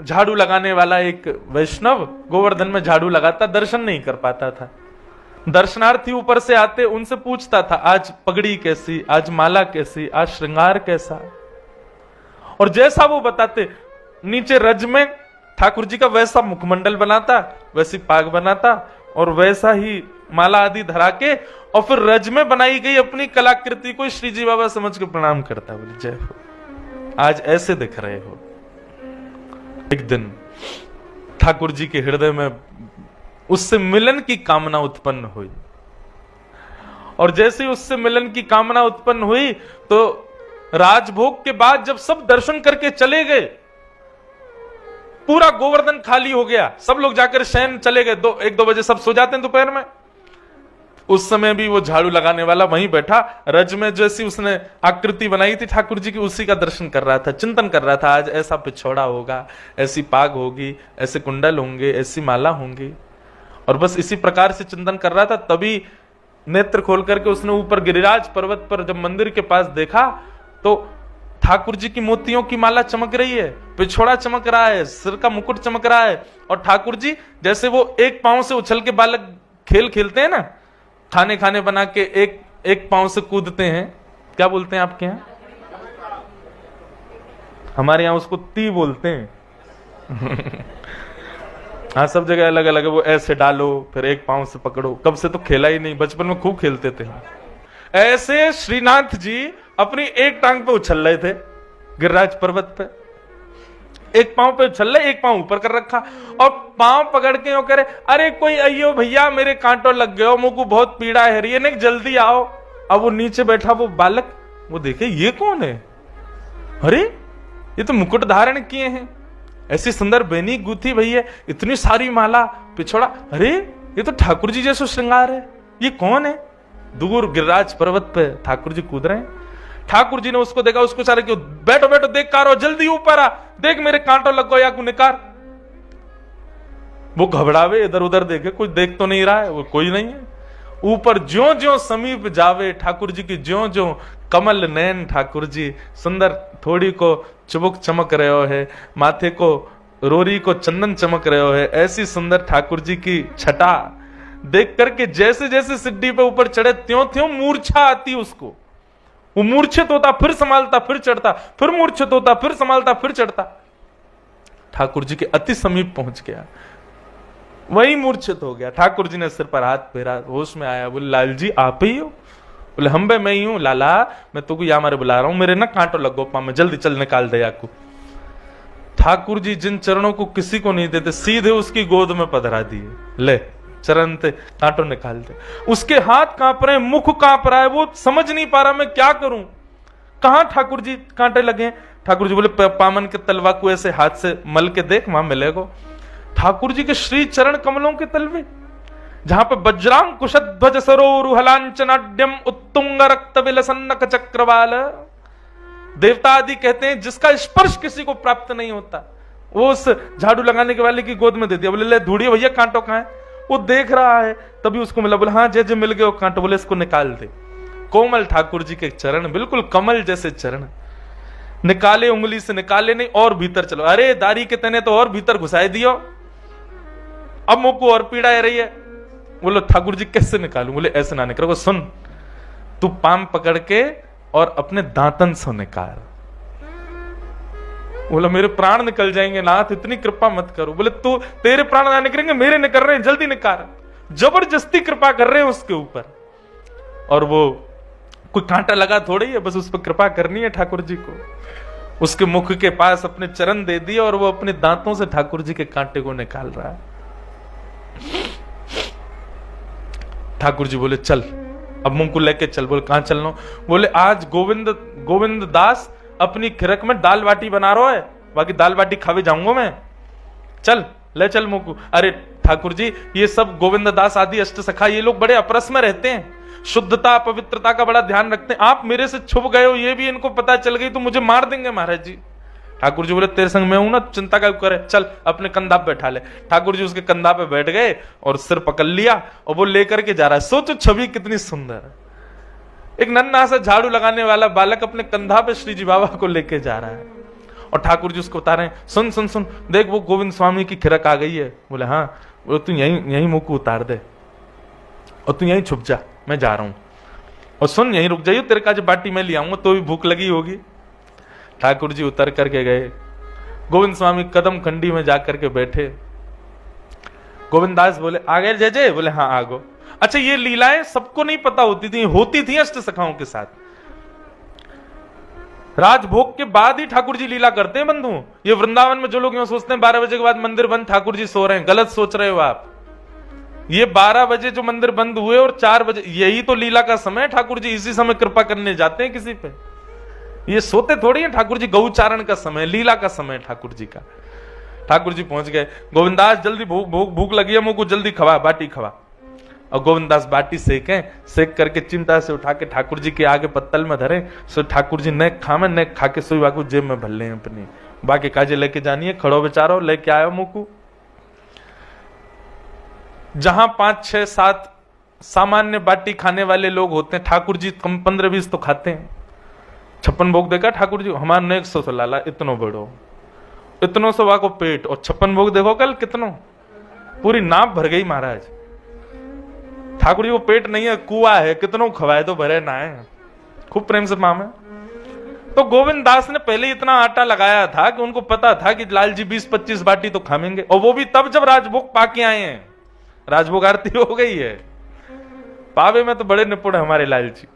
झाड़ू लगाने वाला एक वैष्णव गोवर्धन में झाड़ू लगाता, दर्शन नहीं कर पाता था। दर्शनार्थी ऊपर से आते, उनसे पूछता था आज पगड़ी कैसी, आज माला कैसी, आज श्रृंगार कैसा, और जैसा वो बताते नीचे रज में ठाकुर जी का वैसा मुखमंडल बनाता, वैसी पाग बनाता और वैसा ही माला आदि धरा के, और फिर रज में बनाई गई अपनी कलाकृति को श्री जी बाबा समझ के प्रणाम करता। बोले जय हो, आज ऐसे दिख रहे हो। एक दिन ठाकुर जी के हृदय में उससे मिलन की कामना उत्पन्न हुई, और जैसे उससे मिलन की कामना उत्पन्न हुई तो राजभोग के बाद जब सब दर्शन करके चले गए, पूरा गोवर्धन खाली हो गया, सब लोग जाकर शयन चले गए। 1-2 बजे सब सो जाते हैं दोपहर में। उस समय भी वो झाड़ू लगाने वाला वहीं बैठा, रज में जैसी उसने आकृति बनाई थी ठाकुर जी की, उसी का दर्शन कर रहा था, चिंतन कर रहा था। आज ऐसा पिछोड़ा होगा, ऐसी पाग होगी, ऐसे कुंडल होंगे, ऐसी माला होंगी, और बस इसी प्रकार से चिंतन कर रहा था। तभी नेत्र खोल करके उसने ऊपर गिरिराज पर्वत पर जब मंदिर के पास देखा तो ठाकुर जी की मोतियों की माला चमक रही है, पिछोड़ा चमक रहा है, सिर का मुकुट चमक रहा है, और ठाकुर जी जैसे वो एक पांव से उछल के बालक खेल खेलते हैं ना, खाने खाने बना के एक पांव से कूदते हैं, क्या बोलते हैं आपके यहाँ? हमारे यहाँ उसको ती बोलते हैं। हाँ, सब जगह अलग अलग है। वो ऐसे डालो फिर एक पांव से पकड़ो, कब से तो खेला ही नहीं, बचपन में खूब खेलते थे। ऐसे श्रीनाथ जी अपनी एक टांग पे उछल रहे थे गिरिराज पर्वत पे, एक पांव पे उछल रहे, एक पांव ऊपर कर रखा, और पांव पकड़ के वो करे अरे कोई अयो भैया मेरे कांटों लग गए, मुझको बहुत पीड़ा है रही है, नहीं जल्दी आओ। अब वो नीचे बैठा वो बालक, वो देखे ये कौन है, अरे ये तो मुकुट धारण किए हैं, ऐसी सुंदर बेनी गुथी भैया, इतनी सारी माला, पिछोड़ा, अरे ये तो ठाकुर जी जैसा श्रृंगार है, ये कौन है? दूर गिरिराज पर्वत पे ठाकुर जी कूद रहे हैं। ठाकुर जी ने उसको देखा, उसको सारे क्यों, बैठो बैठो देख कारो, जल्दी ऊपर आ, देख मेरे कांटों लग गो या को निकार। वो घबरावे, इधर उधर देखे, कोई देख तो नहीं रहा है, वो कोई नहीं है। ऊपर ज्यों ज्यों समीप जावे ठाकुर जी की, ज्यों ज्यों कमल नयन ठाकुर जी, सुंदर थोड़ी को चुबुक चमक रहे हो है, माथे को रोरी को चंदन चमक रहे हो है, ऐसी सुंदर ठाकुर जी की छटा देख करके जैसे जैसे सिड्डी पे ऊपर चढ़े त्यों त्यों मूर्छा आती उसको। वो मूर्छित होता, फिर संभालता, फिर चढ़ता, फिर मूर्छित होता, फिर संभालता, फिर चढ़ता। ठाकुर जी के अति समीप पहुंच गया, वही मूर्छित हो गया। ठाकुर जी ने सिर पर हाथ फेरा, होश में आया, बोले लाल जी आप ही हो? बोले हम बे मैं ही हूं लाला, मैं तुझको यहाँ मारे बुला रहा हूं, मेरे ना कांटों लगो पाँव में, जल्दी चल निकाल दे याकू। ठाकुर जी जिन चरणों को किसी को नहीं देते, सीधे उसकी गोद में पधरा दिए, ले चरण थे, कांटों निकाल दे। उसके हाथ कांप रहे, मुख कांप रहा है, वो समझ नहीं पा रहा मैं क्या करूं, कहां ठाकुर जी कांटे लगे। ठाकुर जी बोले पामन के तलवा को ऐसे हाथ से मल के देख, वहां मिलेगा। ठाकुर जी के श्री चरण कमलों के तलवे, जहां पे वज्रांग कुशध्वज सरोरुहलांचनाड्यम उत्तुंग रक्त विलसन्नक चक्रवाल, देवता आदि कहते हैं जिसका स्पर्श किसी को प्राप्त नहीं होता, वो उस झाड़ू लगाने के वाले की गोद में दे दिया। बोले ले धूड़िए भैया कांटों कहां है? वो देख रहा है, तभी उसको मिला। बोले हाँ जय जय मिल गए वो कांटो। बोले इसको निकाल दे। कोमल ठाकुर जी के चरण, बिल्कुल कमल जैसे चरण, निकाले, उंगली से निकाले नहीं, और भीतर चलो। अरे दाढ़ी के तने तो और भीतर घुसाए दियो, अब मुंह को और पीड़ा रही है। बोलो ठाकुर जी कैसे निकालू? बोले ऐसे ना निकालो, सुन तू पाम पकड़ के और अपने दांतन से निकाल। बोला मेरे प्राण निकल जाएंगे नाथ, इतनी कृपा मत करो। बोले तू, तेरे प्राण ना निकलेंगे, मेरे निकल रहे हैं, जल्दी निकाल। जबरदस्ती कृपा कर रहे हैं उसके ऊपर, और वो कोई कांटा लगा थोड़ी है, बस उस पर कृपा करनी है ठाकुर जी को। उसके मुख के पास अपने चरण दे दिए, और वो अपने दांतों से ठाकुर जी के कांटे को निकाल रहा है। ठाकुर जी बोले चल, अब मुंह को लेके चल। बोले कहां चलना? बोले आज गोविंद दास अपनी खिरक में दाल बाटी बना रहा है, बाकी दाल बाटी खावे जाऊंगा मैं, चल ले चल मुंह। अरे ठाकुर जी ये सब गोविंद दास आदि अष्ट सखा, ये लोग बड़े अपरस में रहते हैं, शुद्धता पवित्रता का बड़ा ध्यान रखते हैं, आप मेरे से छुप गए हो, ये भी इनको पता चल गई तो मुझे मार देंगे महाराज जी। ठाकुर जी बोले तेरे संग मैं हूं ना, चिंता क्या करे, चल अपने कंधा पे बैठा ले। ठाकुर जी उसके कंधा पे बैठ गए और सिर पकड़ लिया, और वो लेकर के जा रहा है। सोचो छवि कितनी सुंदर है, एक नन्हा सा झाड़ू लगाने वाला बालक अपने कंधा पे श्री जी बाबा को लेके जा रहा है, और ठाकुर जी उसको बता रहे हैं, सुन सुन सुन, देख वो गोविंद स्वामी की खिरक आ गई है। बोले हाँ। वो तू यहीं मुंह को उतार दे और तू यहीं छुप जा, मैं जा रहा हूं। और सुन, यहीं रुक जाइयो, तेरे का जो बाटी मैं ले आऊंगा, तो भी भूख लगी होगी। ठाकुर जी उतर करके गए। गोविंद स्वामी कदम खंडी में जाकर के बैठे। गोविंददास बोले आ गए जय जय? बोले हाँ आ गो। अच्छा, ये लीलाएं सबको नहीं पता होती थी अष्ट सखाओं के साथ। राजभोग के बाद ही ठाकुर जी लीला करते हैं बंधु। ये वृंदावन में जो लोग यूं सोचते हैं 12 बजे के बाद मंदिर बंद, ठाकुर जी सो रहे हैं, गलत सोच रहे हो आप। ये 12 बजे जो मंदिर बंद हुए और 4 बजे, यही तो लीला का समय है। ठाकुर जी इसी समय कृपा करने जाते हैं किसी पे। ये सोते थोड़ी है ठाकुर जी, गौचारण का समय, लीला का समय ठाकुर जी का। ठाकुर जी पहुंच गए। गोविंदास जल्दी भूख लगी है, मुझको जल्दी खवा, बाटी खवा। और गोविंदास बाटी सेक करके चिंता से उठा के ठाकुर जी के आगे पत्तल में धरे। सो ठाकुर जी न खावे, न खा के सोई बाकू जेब में भर ले अपनी। बाकी काजे लेके जानिए, खड़ो बेचारो लेके आयो मुकू। जहां 5, 6, 7 सामान्य बाटी खाने वाले लोग होते हैं, ठाकुर जी कम 15-20 तो खाते हैं। 56 भोग देखा ठाकुर जी, हमारे ने 100 लाला, इतनो बड़ो, इतनो सवा को पेट, और 56 भोग देखो कल कितनो, पूरी नाप भर गई महाराज। ठाकुर जी को पेट नहीं है, कुआ है, कितनों खवाए तो भरे ना है, खूब प्रेम से मामे। तो गोविंद दास ने पहले इतना आटा लगाया था कि उनको पता था कि लाल जी 20-25 बाटी तो खाएंगे, और वो भी तब जब राजभोग पाके आए हैं। राजभोग आरती हो गई है, पावे में तो बड़े निपुण है हमारे लाल जी।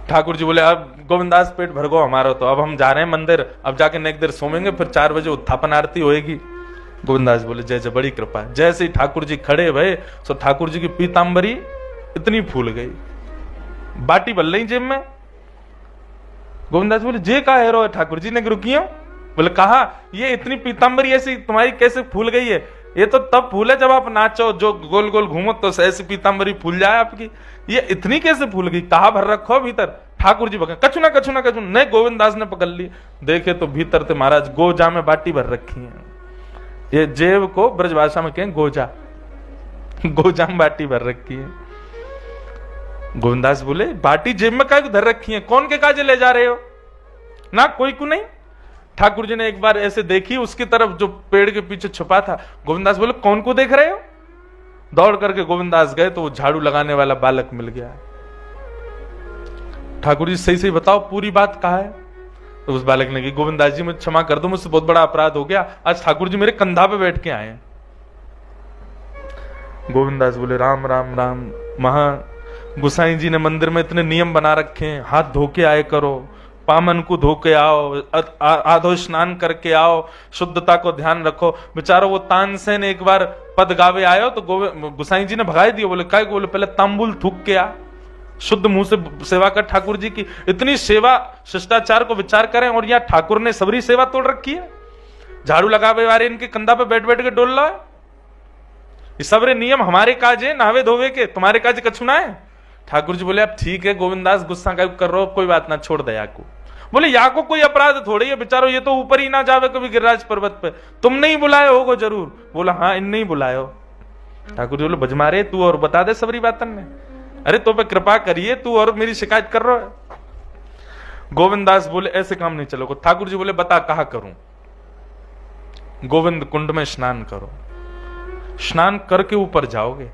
ठाकुर जी बोले अब गोविंदास पेट भर गो हमारा, तो अब हम जा रहे हैं मंदिर, अब जाके नेक देर सोमेंगे, फिर 4 बजे उत्थापन आरती होएगी। गोविंदास बोले जय जय, बड़ी कृपा। जैसे ही ठाकुर जी खड़े भये, तो ठाकुर जी की पीतांबरी इतनी फूल गई, बाटी बल रही जेब में। गोविंदास बोले जे का है रो? ठाकुर जी ने रुकियो। बोले कहा ये इतनी पीतांबरी ऐसी तुम्हारी कैसे फूल गई है? ये तो तब फूले जब आप नाचो, जो गोल गोल घूमो तो ऐसी पीतांबरी फूल जाए आपकी, ये इतनी कैसे फूल गई? कहा भर रखो भीतर? ठाकुर जी बगे कछु ना कछु ना कछु नहीं। गोविंदास ने पकड़ ली, देखे तो भीतर थे महाराज गोजा में बाटी भर रखी है। ये जेब को ब्रज भाषा में कहें गोजा, गोजा में बाटी भर रखी है। गोविंदास बोले बाटी जेब में काहे धर रखी है? कौन के काजे ले जा रहे हो? ना कोई को नहीं। ठाकुर जी ने एक बार ऐसे देखी उसकी तरफ जो पेड़ के पीछे छुपा था। गोविंदास बोले कौन को देख रहे हो? दौड़ करके गोविंदास गए तो वो झाड़ू लगाने वाला बालक मिल गया। ठाकुर जी सही सही बताओ पूरी बात कहा है? तो उस बालक ने कहा गोविंदास जी मुझे क्षमा कर दो, मुझसे बहुत बड़ा अपराध हो गया, आज ठाकुर जी मेरे कंधा पे बैठ के आए हैं। गोविंदास बोले राम राम राम, महा गुसाई जी ने मंदिर में इतने नियम बना रखे हैं, हाथ धो के आए करो, पामन को धो के आओ, आधो स्नान करके आओ, शुद्धता को ध्यान रखो। बेचारो वो तानसेन एक बार पद गावे आयो तो गुसाई जी ने भगाई दिया। बोले काय? बोले पहले तांबुल थूक के आ, शुद्ध मुंह से सेवा कर ठाकुर जी की। इतनी सेवा शिष्टाचार को विचार करें, और यहाँ ठाकुर ने सबरी सेवा तोड़ रखी है। झाड़ू लगावे वाले इनके कंधा पे बैठ बैठ के डोल रहा है। ये सबरे नियम हमारे काज है नहावे धोवे के, तुम्हारे काज कछु ना है। ठाकुर जी बोले अब ठीक है गोविंदास गुस्सा कर रहे हो, कोई बात ना, छोड़ दे याको। बोले याको कोई अपराध थोड़ी है, बेचारो ये तो ऊपर ही ना जावे कभी गिरिराज पर्वत पे, तुम नहीं बुलाए होगो जरूर। बोला हाँ इन नहीं बुलाए हो। ठाकुर जी बोले बजमारे तू और बता दे सबरी बातन ने, अरे तो पे कृपा करिए, तू और मेरी शिकायत कर रहा है। गोविंदास बोले ऐसे काम नहीं चलोगे। ठाकुर जी बोले बता कहा करूं? गोविंद कुंड में स्नान करो, स्नान करके ऊपर जाओगे।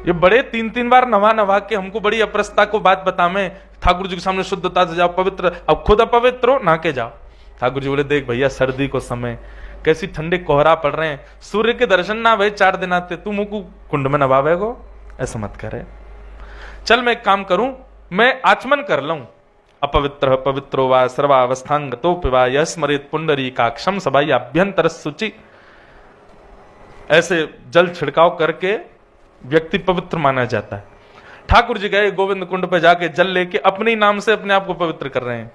ये बड़े 3-3 बार नवा के हमको बड़ी अपरसता को बात बता, मैं ठाकुर जी के सामने शुद्धता से जाओ, पवित्र, अब खुद अपवित्र हो ना के जाओ। ठाकुर जी बोले देख भैया सर्दी को समय, कैसी ठंडे कोहरा पड़ रहे हैं, सूर्य के दर्शन ना भाई 4 दिन आते, तू मुझको कुंड में नवावे को ऐसा मत करे। चल मैं एक काम करूं, मैं आचमन कर लूं। अपवित्र पवित्रो वा सर्वावस्थांगतो पिवा यह स्मरित पुंडरीकाक्षम सबाई अभ्यंतर शुचि। ऐसे जल छिड़काव करके व्यक्ति पवित्र माना जाता है। ठाकुर जी गए गोविंद कुंड पे जाके जल लेके अपने नाम से अपने आप को पवित्र कर रहे हैं।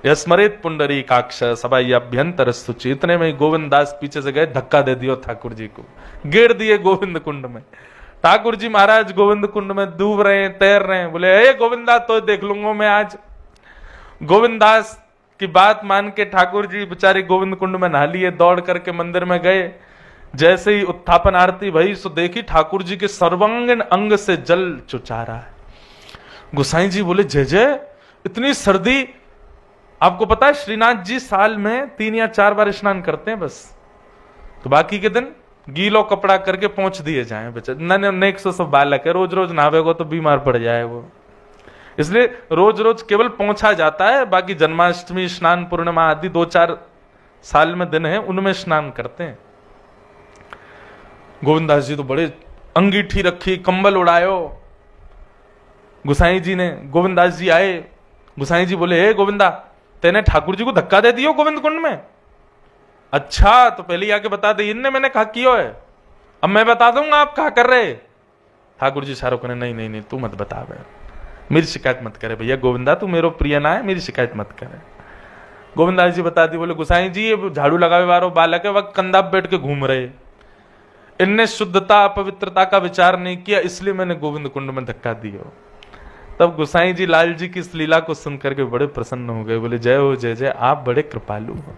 यह स्मरित पुंडरीकाक्ष सबाई अभ्यंतर शुचि। इतने में गोविंद दास पीछे से गए, धक्का दे दियो ठाकुर जी को, गिर दिए गोविंद कुंड में। ठाकुर जी महाराज गोविंद कुंड में डूब रहे हैं, तैर रहे हैं। बोले हे गोविंदास तो देख लूंगा मैं आज। गोविंदास की बात मान के ठाकुर जी बेचारे गोविंद कुंड में नहा लिए, दौड़ करके मंदिर में गए। जैसे ही उत्थापन आरती भई सो देखी ठाकुर जी के सर्वांगीण अंग से जल चुचा रहा है। गुसाई जी बोले जय जय, इतनी सर्दी आपको पता है श्रीनाथ जी साल में 3 या 4 बार स्नान करते हैं बस, तो बाकी के दिन गीलो कपड़ा करके पहुंच दिए जाए बेचारे। नन्हे 100 बालक है, रोज रोज नहावेगो तो बीमार पड़ जाए वो, इसलिए रोज रोज केवल पहुंचा जाता है। बाकी जन्माष्टमी, स्नान पूर्णिमा आदि 2-4 साल में दिन है, उनमें स्नान करते हैं। गोविंदास जी तो बड़े अंगीठी रखी, कंबल उड़ायो। गुसाई जी ने, गोविंदास जी आए, गुसाई जी बोले, हे गोविंदा, तेने ठाकुर जी को धक्का दे दियो गोविंद कुंड में? अच्छा, तो पहले आके बता दे, इनने मैंने कहा कियो है, अब मैं बता दूंगा आप कहा कर रहे। ठाकुर जी सारो कहने, नहीं नहीं नहीं, तू मत बता बे, मेरी शिकायत मत करे भैया गोविंदा, तू मेरो प्रिय ना है, मेरी शिकायत मत करे। गोविंदास जी बता दी, बोले गुसाई जी ये झाड़ू लगावे वालों बालक है, वह कंधा पे बैठ के घूम रहे, इनने शुद्धता पवित्रता का विचार नहीं किया, इसलिए मैंने गोविंद कुंड में धक्का दिया। तब गुसाई जी लाल जी की इस लीला को सुनकर के बड़े प्रसन्न हो गए, बोले जय हो जय जय, आप बड़े कृपालु हो,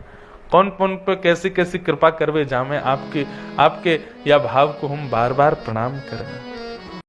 कौन कौन पे कैसी कैसी कृपा करवे जामे, आपके या भाव को हम बार बार प्रणाम करें।